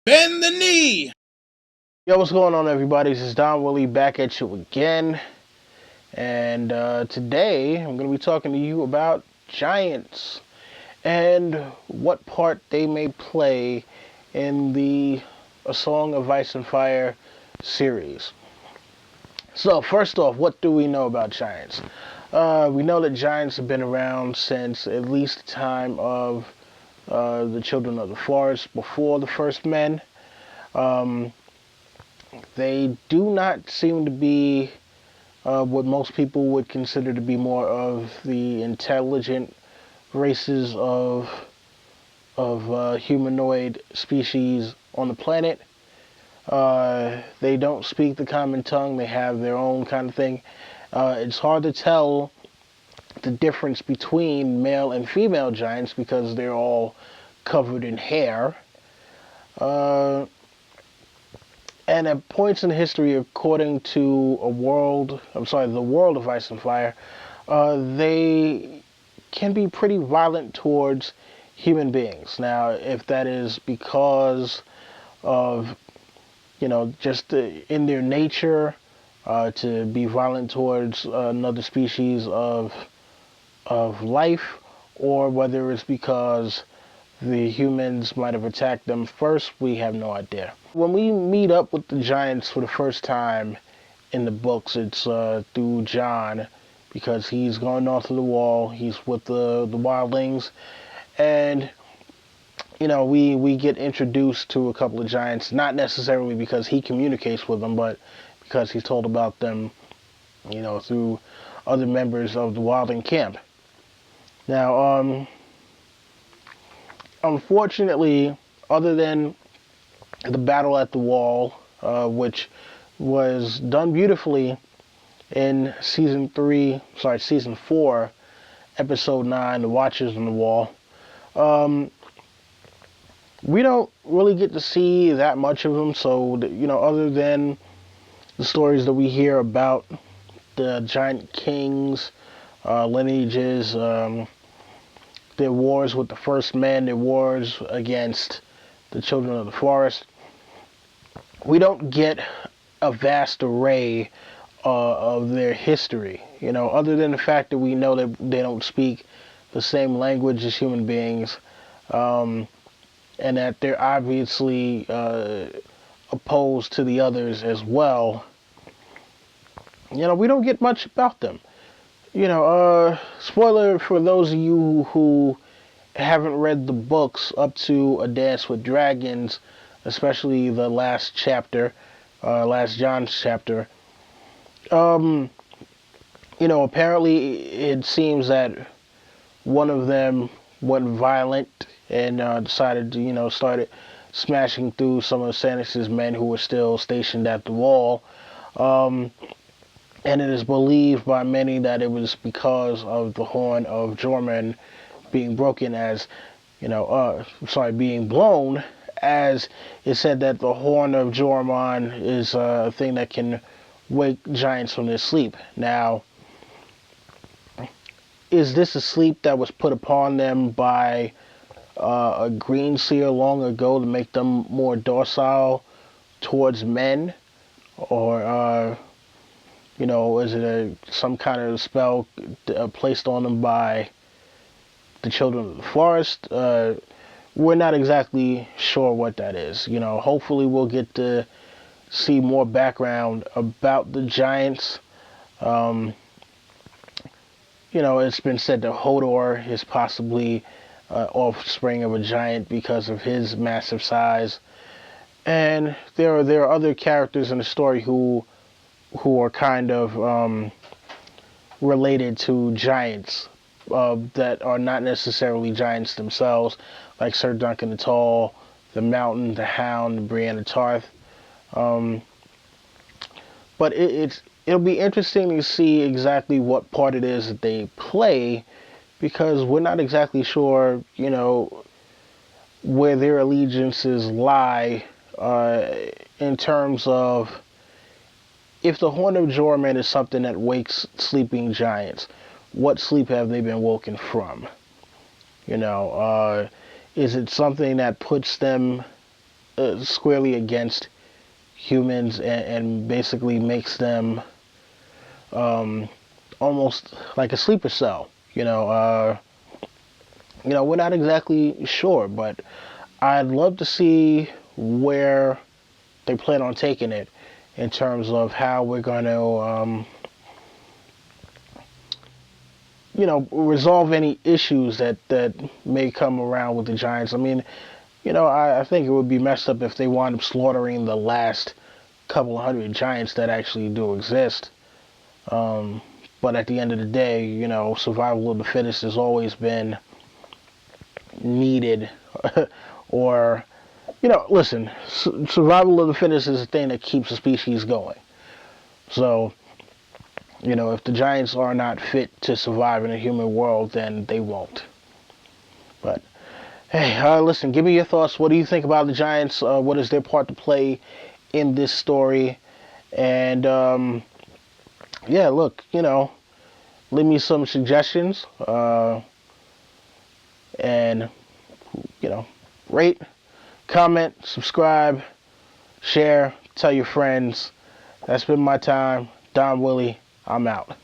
Bend the knee. Yo, what's going on, everybody? This is Don Willie back at you again. And today I'm going to be talking to you about giants and what part they may play in the A Song of Ice and Fire series. So, first off, what do we know about giants? We know that giants have been around since at least the time of the Children of the Forest, before the first men. They do not seem to be what most people would consider to be more of the intelligent races of humanoid species on the planet. They don't speak the common tongue. They have their own kind of thing. It's hard to tell the difference between male and female giants because they're all covered in hair. Uh, And at points in history, according to the world of Ice and Fire, they can be pretty violent towards human beings. Now, if that is because of, just in their nature to be violent towards another species of life, or whether it's because the humans might have attacked them first, we have no idea. When we meet up with the giants for the first time in the books, it's through Jon, because he's going north of the wall. He's with the wildlings, and we get introduced to a couple of giants, not necessarily because he communicates with them, but because he's told about them, through other members of the wildling camp. Now, unfortunately, other than the battle at the wall, which was done beautifully in season 4, episode 9, The Watchers on the Wall, we don't really get to see that much of them. So, other than the stories that we hear about the giant kings, lineages, their wars with the first men, their wars against the Children of the Forest, we don't get a vast array of their history. Other than the fact that we know that they don't speak the same language as human beings, and that they're obviously opposed to the others as well. We don't get much about them. Spoiler for those of you who haven't read the books up to A Dance with Dragons, especially the last chapter, last Jon's chapter. Apparently it seems that one of them went violent and decided to, started smashing through some of Stannis' men who were still stationed at the wall. And it is believed by many that it was because of the horn of Jormungand being broken, being blown, as it said that the horn of Jormungand is a thing that can wake giants from their sleep. Now, is this a sleep that was put upon them by a green seer long ago to make them more docile towards men? Or, is it some kind of spell placed on them by the Children of the Forest? We're not exactly sure what that is. Hopefully we'll get to see more background about the giants. It's been said that Hodor is possibly offspring of a giant because of his massive size. And there are other characters in the story who are kind of related to giants that are not necessarily giants themselves, like Sir Duncan the Tall, the Mountain, the Hound, and Brienne Tarth. But it'll be interesting to see exactly what part it is that they play, because we're not exactly sure, where their allegiances lie in terms of if the Horn of Jormungand is something that wakes sleeping giants, what sleep have they been woken from? Is it something that puts them squarely against humans and basically makes them almost like a sleeper cell. We're not exactly sure, but I'd love to see where they plan on taking it in terms of how we're going to, resolve any issues that may come around with the Giants. I mean, I think it would be messed up if they wound up slaughtering the last couple of hundred Giants that actually do exist. But at the end of the day, survival of the fittest has always been needed. Or, listen, survival of the fittest is the thing that keeps a species going. So, if the Giants are not fit to survive in a human world, then they won't. But, hey, listen, give me your thoughts. What do you think about the Giants? What is their part to play in this story? And, yeah, look, leave me some suggestions. And, rate, comment, subscribe, share, tell your friends. That's been my time. Don Willie, I'm out.